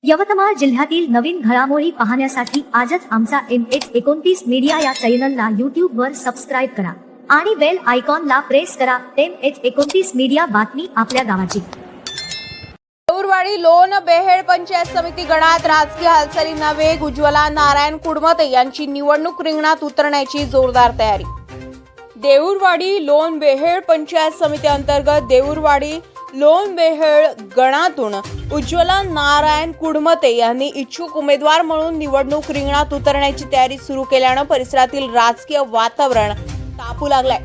यवतमाळ जिल्ह्यातील नवीन घडामोडी पाहण्यासाठी आजच आमचा MH29 मीडिया या चॅनलला यूट्यूबवर सबस्क्राईब करा आणि बेल आयकॉनला प्रेस करा। MH29 मीडिया, बातमी आपल्या गावाची। देऊरवाडी लोण बेहेड पंचायत समिती गणात राजकीय हालचालींना वेग। उज्ज्वला नारायण कुडमते यांची निवडणूक रिंगणात उतरण्याची जोरदार तयारी। देऊरवाडी लोण बेहेड पंचायत समिती अंतर्गत देऊरवाडी लोण बेहेड गणातून उज्ज्वला नारायण कुडमते यांनी इच्छुक उमेदवार म्हणून निवडणूक रिंगणात उतरण्याची तयारी सुरू केल्याने परिसरातील राजकीय वातावरण तापू लागले।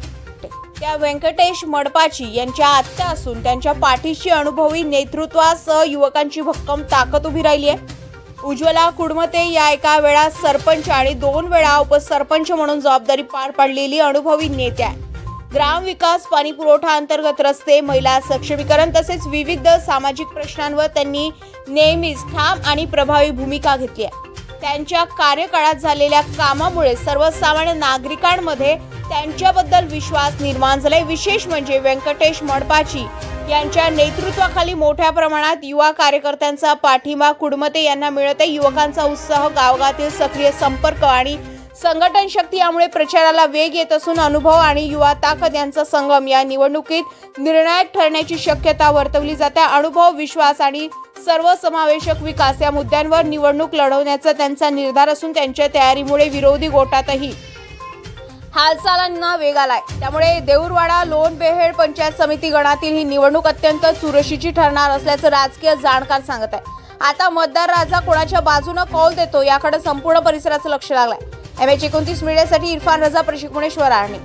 त्या व्यंकटेश मडपाची यांच्या आत्या असून त्यांच्या पाठीशी अनुभवी नेतृत्वासह युवकांची भक्कम ताकद उभी राहिली आहे। उज्ज्वला कुडमते या एका वेळा सरपंच आणि 2 वेळा उपसरपंच म्हणून जबाबदारी पार पाडलेली अनुभवी नेते आहे। ग्राम विकास, पाणी पुरवठा अंतर्गत रस्ते, महिला सक्षमीकरण तसेच विविध सामाजिक प्रश्नांवर त्यांनी नेहमीच ठाम आणि प्रभावी भूमिका घेतली आहे। त्यांच्या कार्यकाळात झालेल्या कामामुळे सर्वसामान्य नागरिकांमध्ये त्यांच्याबद्दल विश्वास निर्माण झाला। विशेष म्हणजे व्यंकटेश मडपाची यांच्या नेतृत्वाखाली मोठ्या प्रमाणात युवा कार्यकर्त्यांचा पाठिंबा कुडमते यांना मिळत आहे। युवकांचा उत्साह, गावगातील सक्रिय संपर्क आणि संघटन शक्ती यामुळे प्रचाराला वेग येत असून अनुभव आणि युवा ताकद यांचा संगम या निवडणुकीत निर्णायक ठरण्याची शक्यता वर्तवली जाते। अनुभव, विश्वास आणि सर्वसमावेशक विकास या मुद्द्यांवर निवडणूक लढवण्याचा त्यांचा निर्धार असून त्यांच्या तयारीमुळे विरोधी गोटातही हालचालांना वेग आलाय। त्यामुळे देऊरवाडा लोण बेहेड पंचायत समिती गणातील ही निवडणूक अत्यंत चुरशीची ठरणार असल्याचं राजकीय जाणकार सांगत आहे। आता मतदार राजा कोणाच्या बाजूने कौल देतो याकडे संपूर्ण परिसराचं लक्ष लागलंय। MH29 मीडियासाठी इरफान रजा, प्रशिक्षण, आर्णी।